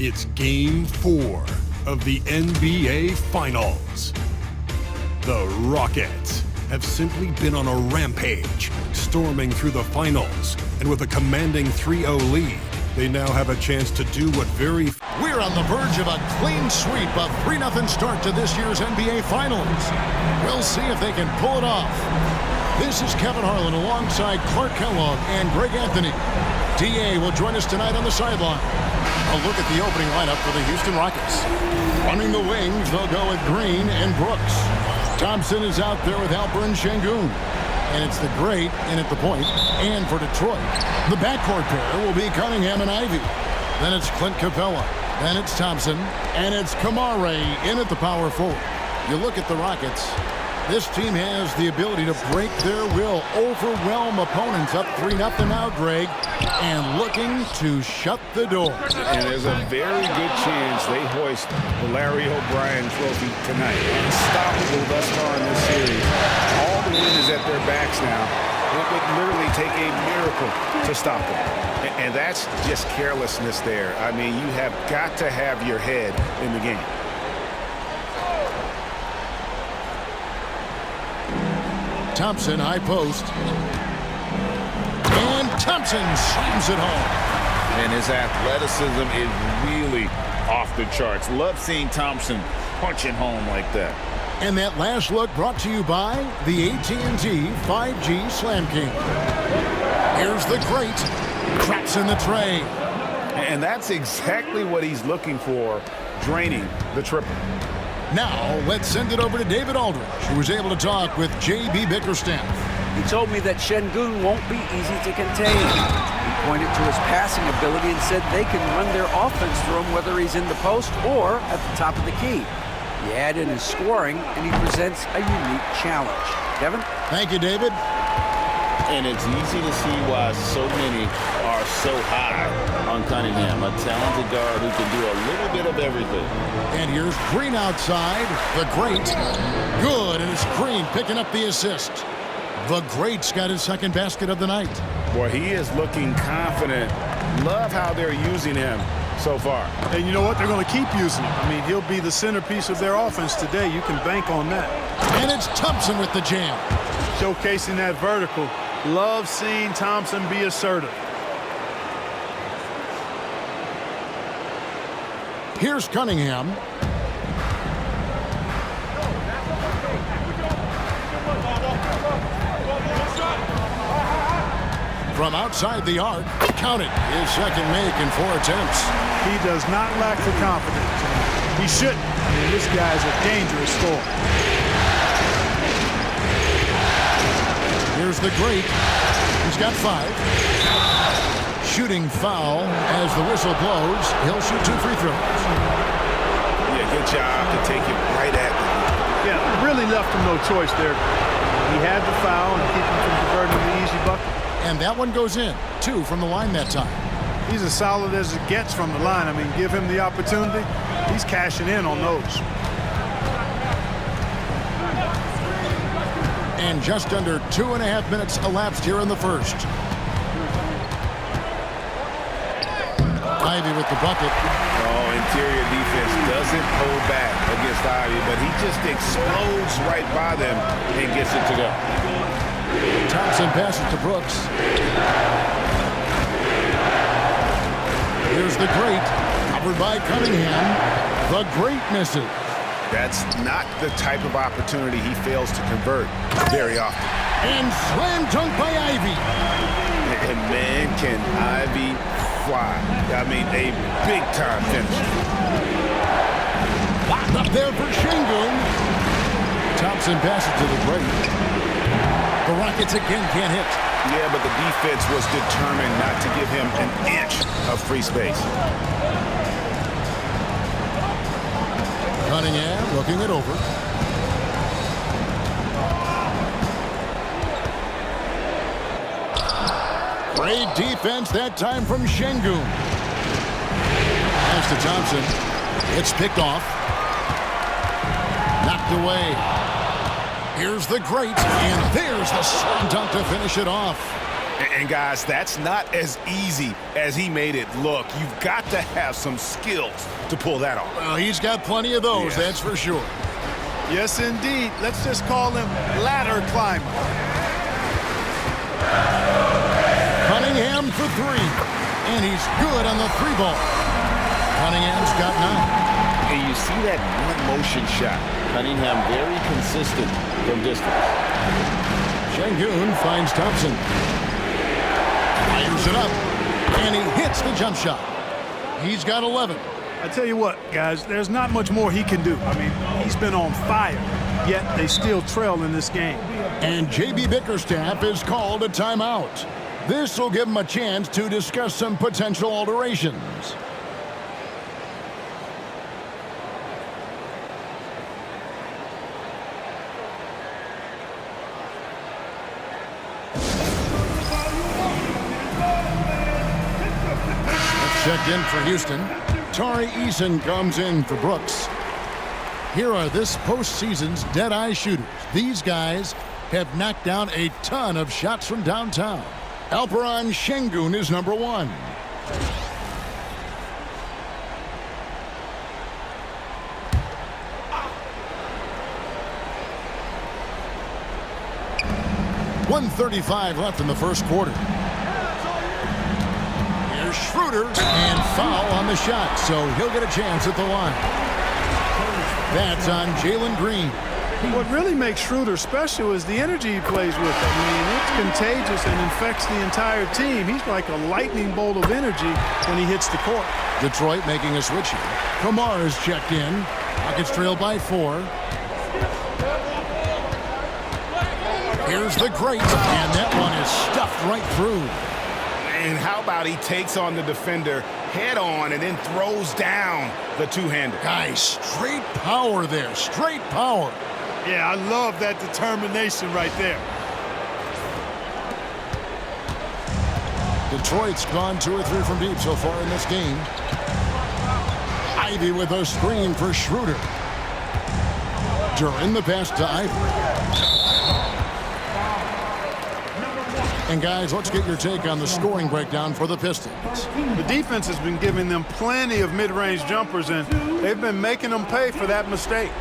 It's Game 4 of the NBA Finals. The Rockets have simply been on a rampage, storming through the finals, and with a commanding 3-0 lead, they now have a chance to do what We're on the verge of a clean sweep, a 3-0 start to this year's NBA Finals. We'll see if they can pull it off. This is Kevin Harlan alongside Clark Kellogg and Greg Anthony. D.A. will join us tonight on the sideline. A look at the opening lineup for the Houston Rockets. Running the wings, they'll go with Green and Brooks. Thompson is out there with Alperen Sengun. And it's the great in at the point. And for Detroit, the backcourt pair will be Cunningham and Ivy. Then it's Clint Capella. Then it's Thompson. And it's Kamare in at the power forward. You look at the Rockets. This team has the ability to break their will, overwhelm opponents up 3-0 now, Greg, and looking to shut the door. And there's a very good chance they hoist the Larry O'Brien trophy tonight. Unstoppable thus far in this series. All the wind is at their backs now. It would literally take a miracle to stop them. And that's just carelessness there. I mean, you have got to have your head in the game. Thompson, high post. And Thompson slams it home. And his athleticism is really off the charts. Love seeing Thompson punching home like that. And that last look brought to you by the AT&T 5G Slam King. Here's the great. Traps in the tray. And that's exactly what he's looking for, draining the triple. Now, let's send it over to David Aldridge, who was able to talk with J.B. Bickerstaff. He told me that Sengun won't be easy to contain. He pointed to his passing ability and said they can run their offense through him whether he's in the post or at the top of the key. He add in his scoring, and he presents a unique challenge. Kevin? Thank you, David. And it's easy to see why so many are so high on Cunningham, a talented guard who can do a little bit of everything. And here's Green outside. The great. Good, and it's Green picking up the assist. The great's got his second basket of the night. Boy, he is looking confident. Love how they're using him so far. And you know what? They're going to keep using him. I mean, he'll be the centerpiece of their offense today. You can bank on that. And it's Thompson with the jam. Showcasing that vertical. Love seeing Thompson be assertive. Here's Cunningham. From outside the arc, count it. His second make in 4 attempts. He does not lack the confidence. He shouldn't. I mean, this guy's a dangerous scorer. Here's the great. He's got 5. Shooting foul as the whistle blows. He'll shoot 2 free throws. Yeah, good job to take it right at them. Yeah, really left him no choice there. He had the foul and keep him from converting the easy bucket. And that one goes in. 2 from the line that time. He's as solid as it gets from the line. I mean, give him the opportunity. He's cashing in on those. And just under 2.5 minutes elapsed here in the first. Ivy with the bucket. Oh, interior defense doesn't hold back against Ivy, but he just explodes right by them and gets it to go. Thompson passes to Brooks. Here's the great. Covered by Cunningham. The great misses. That's not the type of opportunity he fails to convert very often. And slam dunk by Ivy. And man, can Ivy fly. I mean, a big-time finish. Locked up there for Sengun. Thompson passes to the great. The Rockets again can't hit. Yeah, but the defense was determined not to give him an inch of free space. Cunningham looking it over. Great defense that time from Sengun. Pass to Thompson. It's picked off. Knocked away. Here's the great, and there's the slam dunk to finish it off. And guys, that's not as easy as he made it look. You've got to have some skills to pull that off. Well, he's got plenty of those, that's for sure. Yes, indeed. Let's just call him ladder climber. Cunningham for three. And he's good on the three ball. Cunningham's got 9. And you see that one-motion shot. Cunningham very consistent from distance. Şengün finds Thompson. Fires it up. And he hits the jump shot. He's got 11. I tell you what, guys, there's not much more he can do. I mean, he's been on fire, yet they still trail in this game. And J.B. Bickerstaff is called a timeout. This will give him a chance to discuss some potential alterations. Checked in for Houston. Tari Eason comes in for Brooks. Here are this postseason's dead-eye shooters. These guys have knocked down a ton of shots from downtown. Alperen Şengün is number 1. .135 left in the first quarter. Schroeder, and foul on the shot, so he'll get a chance at the line. That's on Jalen Green. What really makes Schroeder special is the energy he plays with. I mean, it's contagious and infects the entire team. He's like a lightning bolt of energy when he hits the court. Detroit making a switch here. Kamar is checked in. Rockets trail by 4. Here's the great, and that one is stuffed right through. And how about he takes on the defender head on and then throws down the two-hander. Guys, straight power there. Straight power. Yeah, I love that determination right there. Detroit's gone 2 or 3 from deep so far in this game. Ivy with a screen for Schroeder. During the pass to Ivy. And guys, let's get your take on the scoring breakdown for the Pistons. The defense has been giving them plenty of mid-range jumpers, and they've been making them pay for that mistake.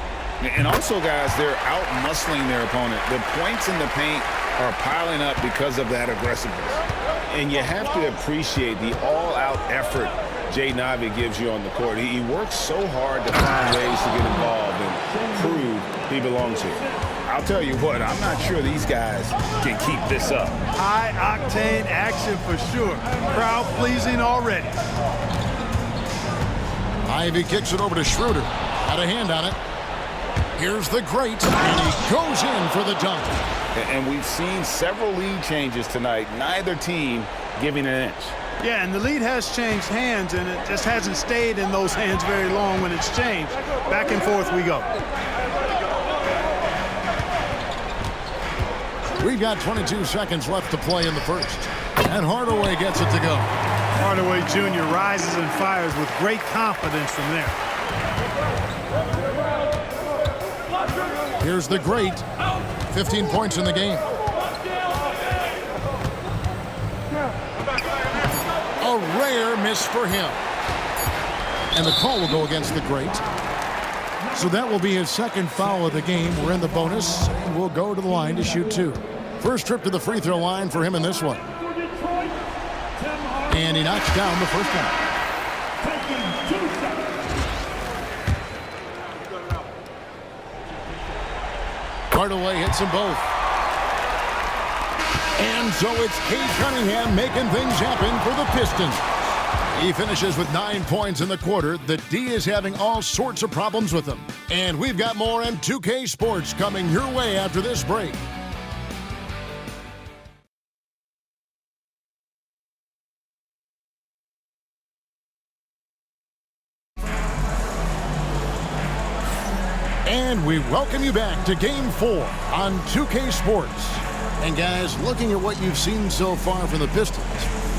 And also, guys, they're out-muscling their opponent. The points in the paint are piling up because of that aggressiveness. And you have to appreciate the all-out effort Jaden Ivey gives you on the court. He works so hard to find ways to get involved and prove he belongs here. I'll tell you what, I'm not sure these guys can keep this up. High-octane action for sure. Crowd-pleasing already. Ivy kicks it over to Schroeder. Got a hand on it. Here's the great, and he goes in for the dunk. And we've seen several lead changes tonight, neither team giving an inch. Yeah, and the lead has changed hands, and it just hasn't stayed in those hands very long when it's changed. Back and forth we go. We've got 22 seconds left to play in the first. And Hardaway gets it to go. Hardaway Jr. rises and fires with great confidence from there. Here's the great. 15 points in the game. A rare miss for him. And the call will go against the great. So that will be his second foul of the game. We're in the bonus, and we'll go to the line to shoot 2. First trip to the free throw line for him in this one. And he knocks down the first one. Hardaway hits them both. And so it's Cade Cunningham making things happen for the Pistons. He finishes with 9 points in the quarter. The D is having all sorts of problems with him. And we've got more in 2K Sports coming your way after this break. And we welcome you back to Game 4 on 2K Sports. And guys, looking at what you've seen so far from the Pistons,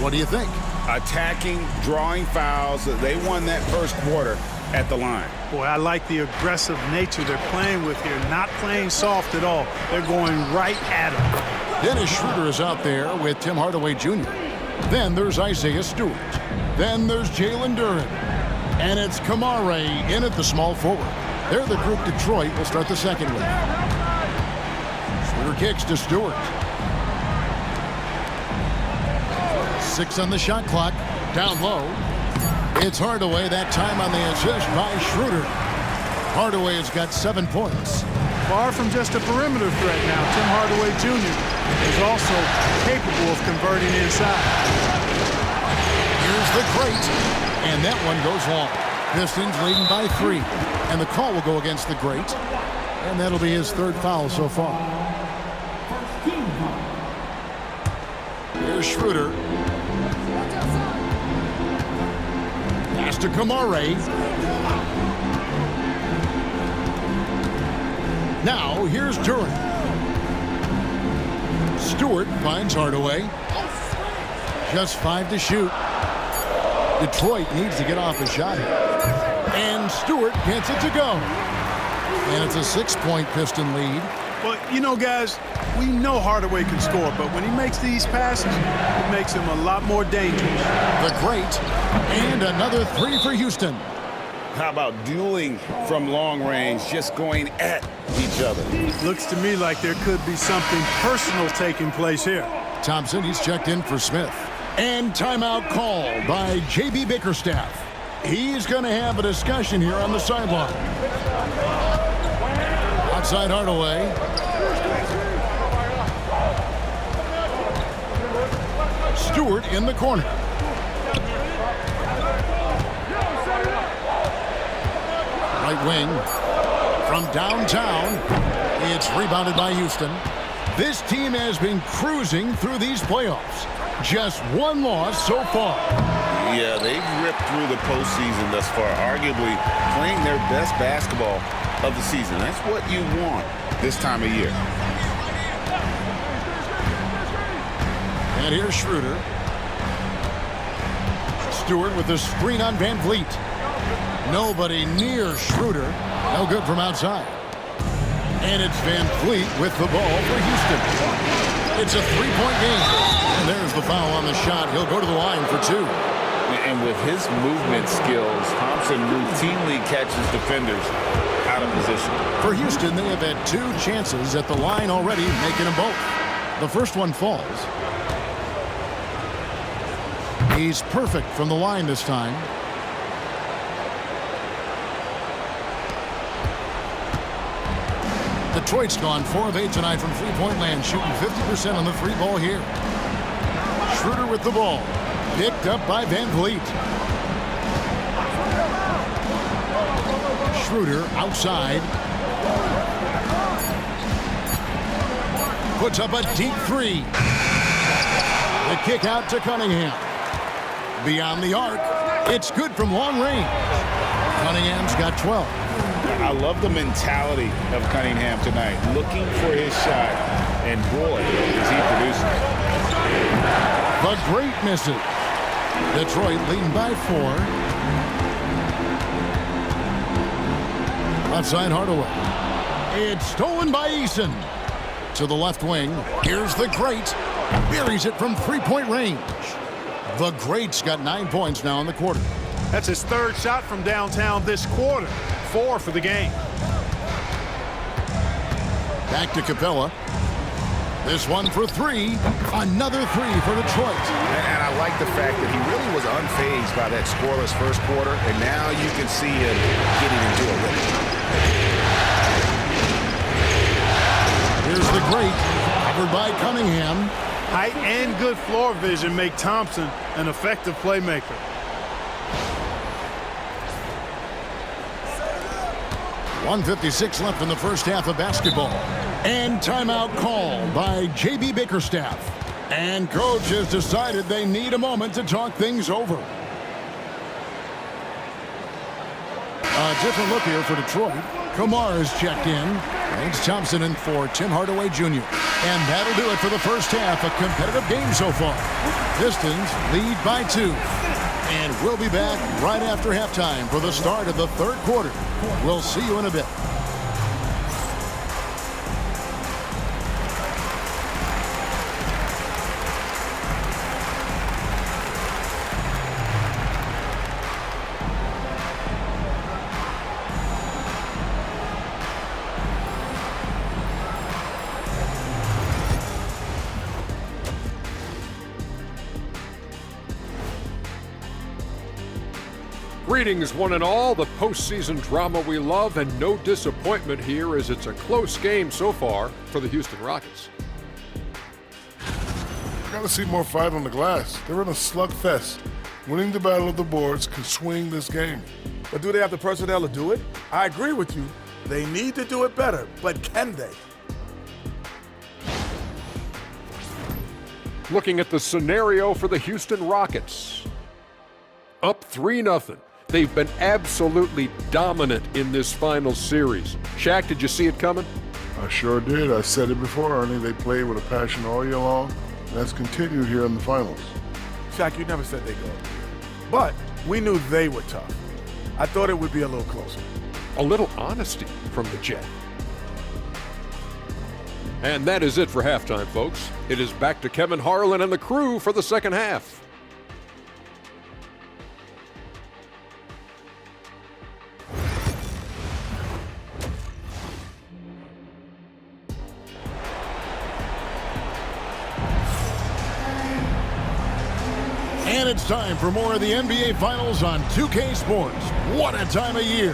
what do you think? Attacking, drawing fouls. They won that first quarter at the line. Boy, I like the aggressive nature they're playing with here. Not playing soft at all. They're going right at them. Dennis Schroeder is out there with Tim Hardaway Jr. Then there's Isaiah Stewart. Then there's Jalen Duren. And it's Kamare in at the small forward. They're the group Detroit will start the second with. Schroeder kicks to Stewart. 6 on the shot clock. Down low. It's Hardaway, that time on the assist by Schroeder. Hardaway has got 7 points. Far from just a perimeter threat now, Tim Hardaway Jr. is also capable of converting inside. Here's the great, and that one goes long. Pistons leading by 3, and the call will go against the great, and that'll be his 3rd foul so far. Here's Schroeder. Pass to Kamare. Now, here's Duren. Stewart finds Hardaway. Just 5 to shoot. Detroit needs to get off a shot here. And Stewart gets it to go. And it's a 6-point Piston lead. Well, you know, guys, we know Hardaway can score, but when he makes these passes, it makes him a lot more dangerous. The great. And another 3 for Houston. How about dueling from long range, just going at each other? Looks to me like there could be something personal taking place here. Thompson, he's checked in for Smith. And timeout called by J.B. Bickerstaff. He's going to have a discussion here on the sideline. Outside Hardaway. Stewart in the corner. Right wing from downtown. It's rebounded by Houston. This team has been cruising through these playoffs. Just 1 loss so far. Yeah, they've ripped through the postseason thus far, arguably playing their best basketball of the season. That's what you want this time of year. And here's Schroeder. Stewart with the screen on Van Vliet. Nobody near Schroeder. No good from outside. And it's Van Vliet with the ball for Houston. It's a 3-point game. And there's the foul on the shot. He'll go to the line for 2. And with his movement skills, Thompson routinely catches defenders out of position. For Houston, they have had 2 chances at the line already, making them both. The first one falls. He's perfect from the line this time. Detroit's gone 4 of 8 tonight from three-point land, shooting 50% on the free ball here. Schroeder with the ball. Picked up by Van Vliet. Schroeder outside. Puts up a deep 3. The kick out to Cunningham. Beyond the arc. It's good from long range. Cunningham's got 12. I love the mentality of Cunningham tonight, looking for his shot, and boy, is he producing. The great misses. Detroit leading by 4. Outside Hardaway. It's stolen by Eason. To the left wing. Here's the great. Buries it from 3-point range. The great's got 9 points now in the quarter. That's his 3rd shot from downtown this quarter. 4 for the game. Back to Capella. This one for 3. Another 3 for Detroit. And I like the fact that he really was unfazed by that scoreless first quarter, and now you can see him getting into a rhythm. Here's the great. Covered by Cunningham. Height and good floor vision make Thompson an effective playmaker. .156 left in the first half of basketball. And timeout called by J.B. Bickerstaff. And coach has decided they need a moment to talk things over. A different look here for Detroit. Kamar is checked in. It's Thompson in for Tim Hardaway Jr. And that'll do it for the first half. A competitive game so far. Pistons lead by 2. And we'll be back right after halftime for the start of the 3rd quarter. We'll see you in a bit. Greetings, one and all. The postseason drama we love, and no disappointment here as it's a close game so far for the Houston Rockets. Gotta see more fight on the glass. They're in a slugfest. Winning the battle of the boards can swing this game. But do they have the personnel to do it? I agree with you. They need to do it better, but can they? Looking at the scenario for the Houston Rockets. Up 3-0. They've been absolutely dominant in this final series. Shaq, did you see it coming? I sure did. I said it before, Ernie. They played with a passion all year long, and that's continued here in the finals. Shaq, you never said they'd go. But we knew they were tough. I thought it would be a little closer. A little honesty from the Jet. And that is it for halftime, folks. It is back to Kevin Harlan and the crew for the second half. And it's time for more of the NBA Finals on 2K Sports. What a time of year.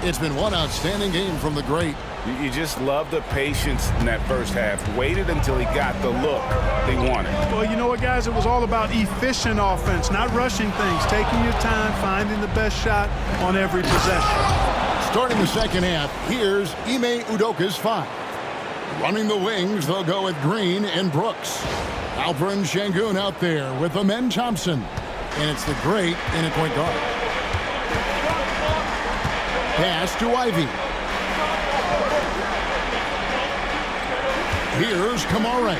It's been one outstanding game from the great. You just love the patience in that first half. Waited until he got the look they wanted. Well, you know what, guys? It was all about efficient offense, not rushing things, taking your time, finding the best shot on every possession. Starting the second half, here's Ime Udoka's 5. Running the wings, they'll go with Green and Brooks. Alperen Şengün out there with Amen Thompson. And it's the great in at point guard. Pass to Ivy. Here's Kamare.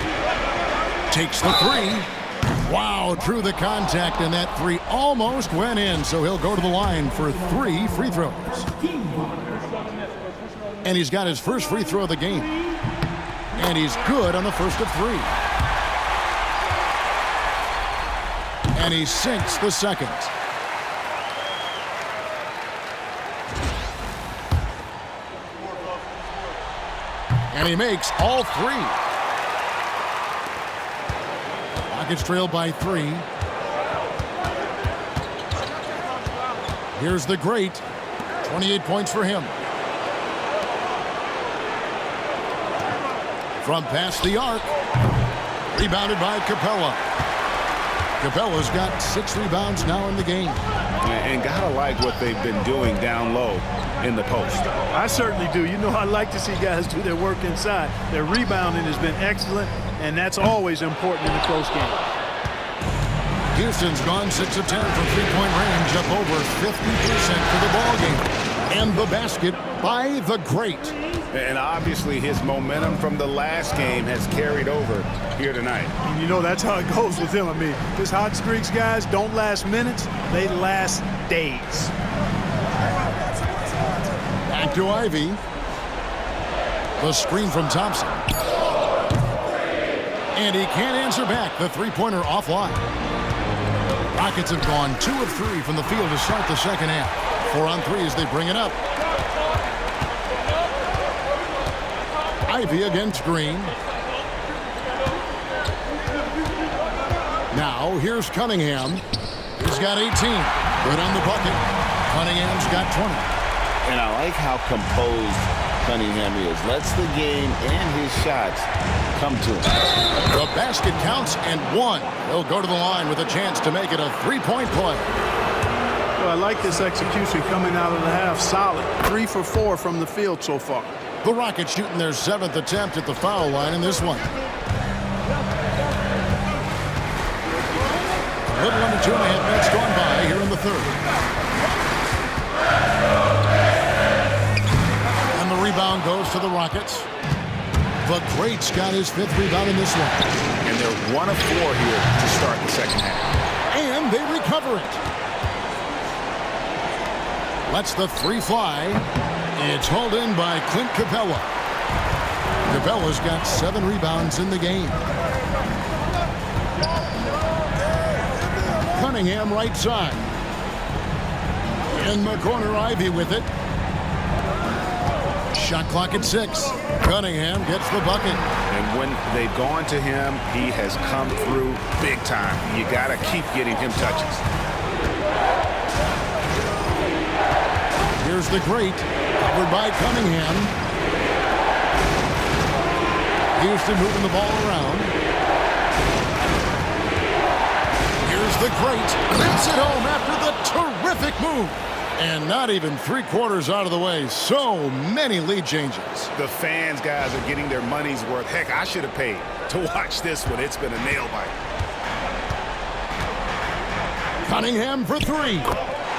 Takes the 3. Wow, through the contact, and that 3 almost went in, so he'll go to the line for 3 free throws. And he's got his first free throw of the game. And he's good on the first of 3. And he sinks the second. And he makes all 3. Rockets trail by 3. Here's the great. 28 points for him. From past the arc. Rebounded by Capella. Capella's got 6 rebounds now in the game. And gotta like what they've been doing down low in the post. I certainly do. You know, I like to see guys do their work inside. Their rebounding has been excellent, and that's always important in a close game. Houston's gone 6 of 10 from three-point range, up over 50% for the ballgame. And the basket by the great. And obviously his momentum from the last game has carried over here tonight. And you know, that's how it goes with him. I mean, his hot streaks, guys, don't last minutes. They last days. Back to Ivy. The screen from Thompson. And he can't answer back. The three-pointer offline. Rockets have gone 2 of 3 from the field to start the second half. 4 on 3 as they bring it up. Ivy against Green. Now here's Cunningham. He's got 18. Good on the bucket. Cunningham's got 20. And I like how composed Cunningham is. Lets the game and his shots come to him. The basket counts and 1. He'll go to the line with a chance to make it a 3-point play. Well, I like this execution coming out of the half. Solid. 3 for 4 from the field so far. The Rockets shooting their 7th attempt at the foul line in this one. A little under 2.5 minutes gone by here in the third. And the rebound goes to the Rockets. The great's got his 5th rebound in this one. And they're 1 of 4 here to start the second half. And they recover it. Lets the 3 fly. It's hauled in by Clint Capella. Capella's got 7 rebounds in the game. Cunningham right side. In the corner, Ivy with it. Shot clock at 6. Cunningham gets the bucket. And when they've gone to him, he has come through big time. You got to keep getting him touches. Here's the great, covered by Cunningham. Houston moving the ball around. Here's the great, knocks it home after the terrific move. And not even 3/4 out of the way. So many lead changes. The fans, guys, are getting their money's worth. Heck, I should have paid to watch this one. It's been a nail bite. Cunningham for three.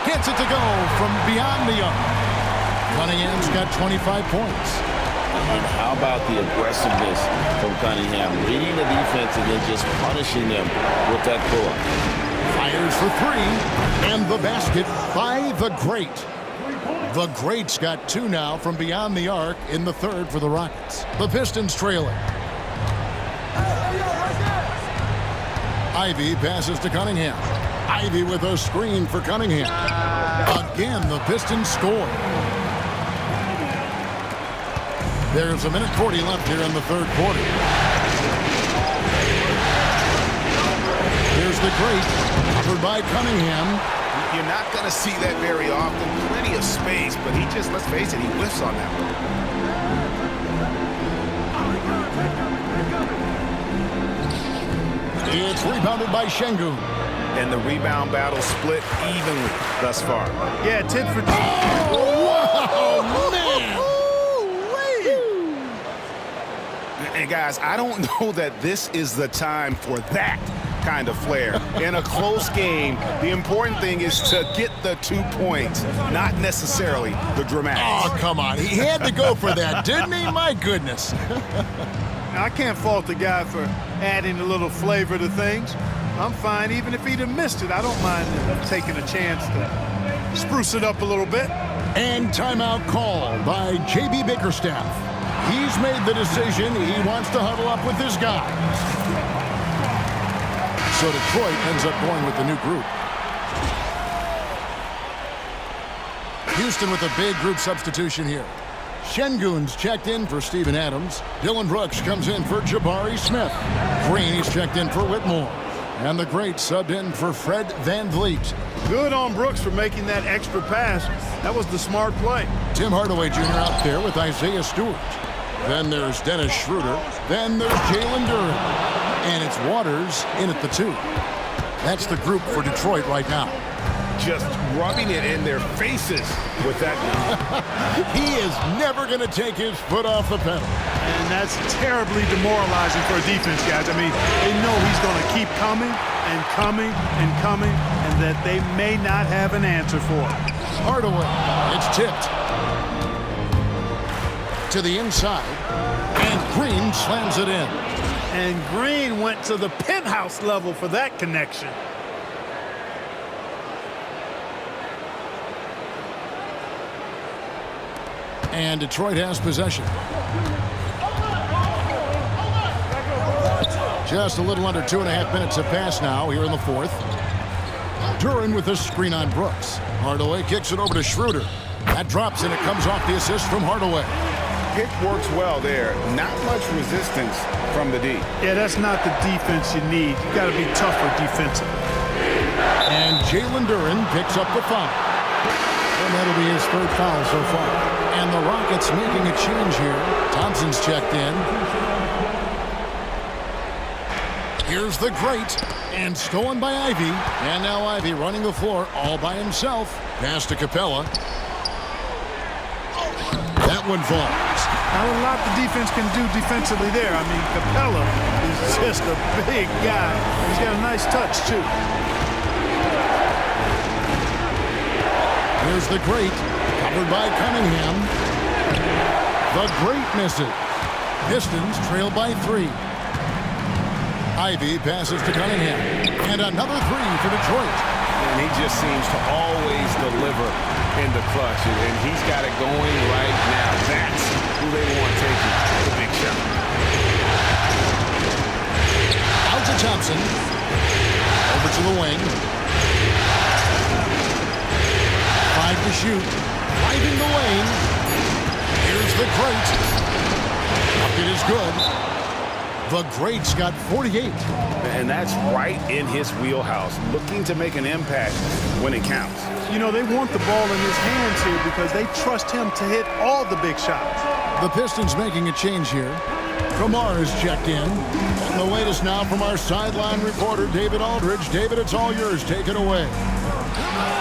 Gets it to go from beyond the arc. Cunningham's got 25 points. And how about the aggressiveness from Cunningham? Reading the defense and then just punishing them with that pull-up. Fires for three. And the basket by the great. The great's got two now from beyond the arc in the third for the Rockets. The Pistons trailing. Ivy passes to Cunningham. Ivy with a screen for Cunningham. Again, the Pistons score. There's 1:40 left here in the third quarter. Here's the great, covered by Cunningham. You're not going to see that very often. Plenty of space, but he just, let's face it, he whiffs on that one. It's rebounded by Şengün. And the rebound battle split evenly thus far. Yeah, tit for tat. Oh, man! And guys, I don't know that this is the time for that kind of flair. In a close game, the important thing is to get the 2 points, not necessarily the dramatics. Oh, come on. He had to go for that, didn't he? My goodness. Now, I can't fault the guy for adding a little flavor to things. I'm fine. Even if he'd have missed it, I don't mind taking a chance to spruce it up a little bit. And timeout call by J.B. Bickerstaff. He's made the decision. He wants to huddle up with his guy. So Detroit ends up going with the new group. Houston with a big group substitution here. Şengün's checked in for Steven Adams. Dylan Brooks comes in for Jabari Smith. Green is checked in for Whitmore. And the great subbed in for Fred VanVleet. Good on Brooks for making that extra pass. That was the smart play. Tim Hardaway Jr. out there with Isaiah Stewart. Then there's Dennis Schroeder. Then there's Jalen Duren. And it's Waters in at the 2. That's the group for Detroit right now. Just rubbing it in their faces with that. He is never going to take his foot off the pedal. And that's terribly demoralizing for a defense, guys. I mean, they know he's going to keep coming and coming and coming, and that they may not have an answer for it. Hardaway, it's tipped to the inside, and Green slams it in. And Green went to the penthouse level for that connection. And Detroit has possession. Just a little under 2.5 minutes have passed now here in the fourth. Duren with a screen on Brooks. Hardaway kicks it over to Schroeder. That drops and it comes off the assist from Hardaway. Pick works well there. Not much resistance from the D. Yeah, that's not the defense you need. You got to be tougher defensively. And Jalen Duren picks up the foul. And that'll be his third foul so far. And the Rockets making a change here. Thompson's checked in. Here's the great. And stolen by Ivy. And now Ivy running the floor all by himself. Pass to Capella. That one falls. Not a lot the defense can do defensively there. I mean, Capella is just a big guy. He's got a nice touch, too. Here's the great, covered by Cunningham. The great misses. Pistons trail by 3. Ivy passes to Cunningham. And another 3 for Detroit. And he just seems to always deliver in the clutch. And he's got it going right now. That's who they want taking the big shot. Out to Thompson. Over to the wing. 5 to shoot. Driving the lane. Here's the great. Bucket is good. The great's got 48. And that's right in his wheelhouse, looking to make an impact when it counts. You know, they want the ball in his hands here because they trust him to hit all the big shots. The Pistons making a change here. Kamar is checked in. And the latest now from our sideline reporter, David Aldridge. David, it's all yours. Take it away.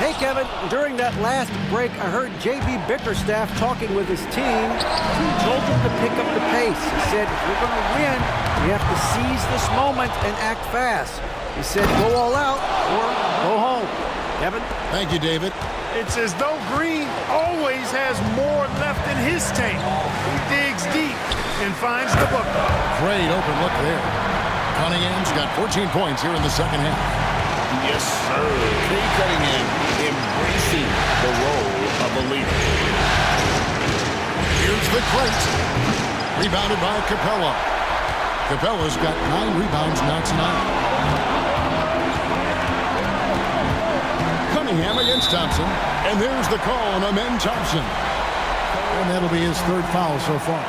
Hey, Kevin, during that last break, I heard J.B. Bickerstaff talking with his team. He told them to pick up the pace. He said, if we're going to win, we have to seize this moment and act fast. He said, go all out or go home. Kevin? Thank you, David. It's as though Green always has more left in his tank. He digs deep and finds the book. Great open look there. Cunningham's got 14 points here in the second half. Yes, sir. Cade Cunningham embracing the role of a leader. Here's the crate. Rebounded by Capella. Capella's got 9 rebounds now tonight. Cunningham against Thompson. And there's the call on Amen Thompson. And that'll be his 3rd foul so far.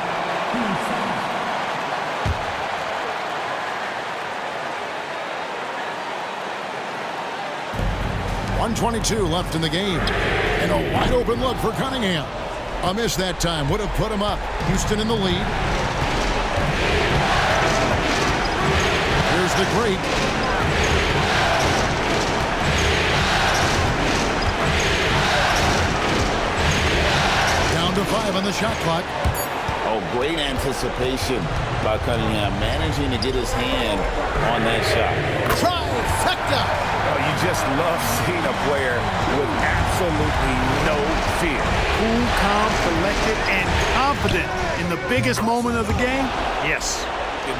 .122 left in the game. And a wide open look for Cunningham. A miss that time would have put him up. Houston in the lead. Here's the great. Down to 5 on the shot clock. Oh, great anticipation by Cunningham, managing to get his hand on that shot. Trifecta! Oh, you just love seeing a player with absolutely no fear. Cool, calm, collected, and confident in the biggest moment of the game? Yes.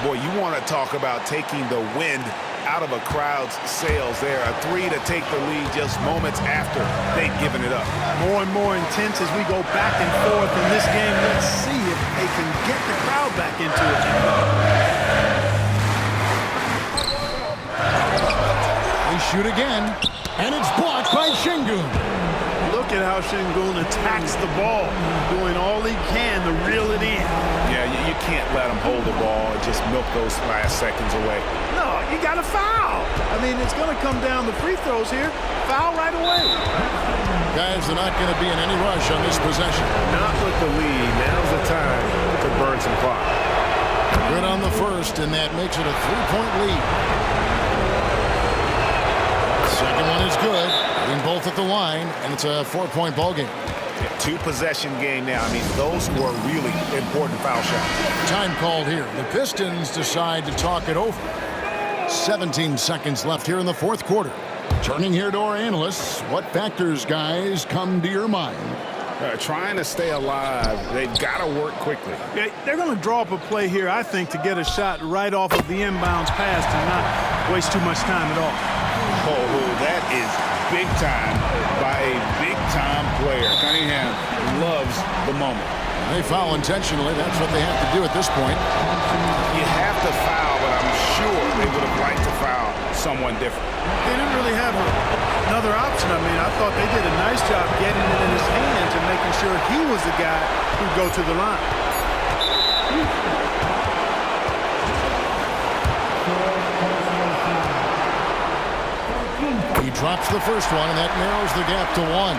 Boy, you want to talk about taking the wind out of a crowd's sails there. A 3 to take the lead just moments after they'd given it up. More and more intense as we go back and forth in this game. Let's see if they can get the crowd back into it. They shoot again, and it's blocked by Şengün. Look at how Şengün attacks the ball, doing all he can to reel it in. Yeah, you can't let him hold the ball and just milk those last seconds away. No, you got to foul. I mean, it's going to come down to free throws here. Foul right away. Guys, they're not going to be in any rush on this possession. Not with the lead. Now's the time to burn some clock. Good on the first, and that makes it a 3-point lead. Second one is good. Hitting both at the line, and it's a 4-point ball game. Yeah, 2-possession game now. I mean, those were really important foul shots. Time called here. The Pistons decide to talk it over. 17 seconds left here in the 4th quarter. Turning here to our analysts, what factors, guys, come to your mind? Trying to stay alive, they've got to work quickly. Yeah, they're going to draw up a play here, I think, to get a shot right off of the inbounds pass and not waste too much time at all. Oh, that is big time by a big-time player. Cunningham loves the moment. They foul intentionally. That's what they have to do at this point. You have to foul, but I'm sure they would have liked to foul someone different. They didn't really have another option. I mean, I thought they did a nice job getting it in his hands and making sure he was the guy who'd go to the line. He drops the first one, and that narrows the gap to 1.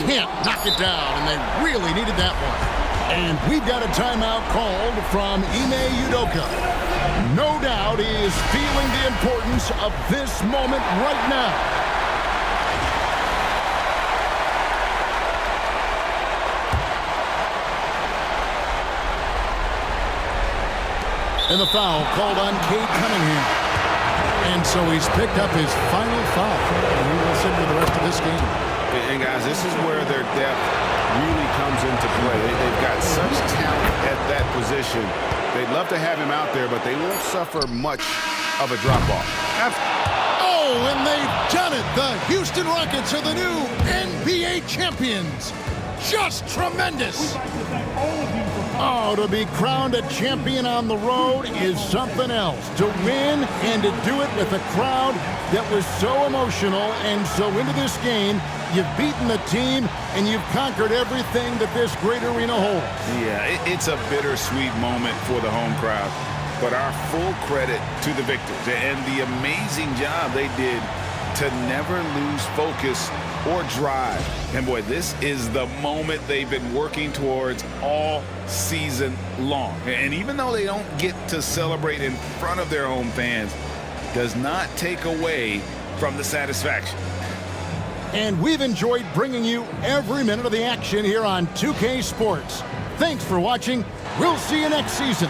Can't knock it down, and they really needed that one. And we've got a timeout called from Ime Udoka. No doubt he is feeling the importance of this moment right now. And the foul called on Cade Cunningham. And so he's picked up his final foul. And he will sit for the rest of this game. And guys, this is where their depth really comes into play. They've got such talent at that position. They'd love to have him out there, but they won't suffer much of a drop-off. Oh, and they've done it! The Houston Rockets are the new NBA champions! Just tremendous! Oh, to be crowned a champion on the road is something else. To win and to do it with a crowd that was so emotional and so into this game, you've beaten the team and you've conquered everything that this great arena holds. Yeah, it's a bittersweet moment for the home crowd, but our full credit to the victors and the amazing job they did to never lose focus or drive. And boy, this is the moment they've been working towards all season long. And even though they don't get to celebrate in front of their home fans, does not take away from the satisfaction. And we've enjoyed bringing you every minute of the action here on 2K Sports. Thanks for watching. We'll see you next season.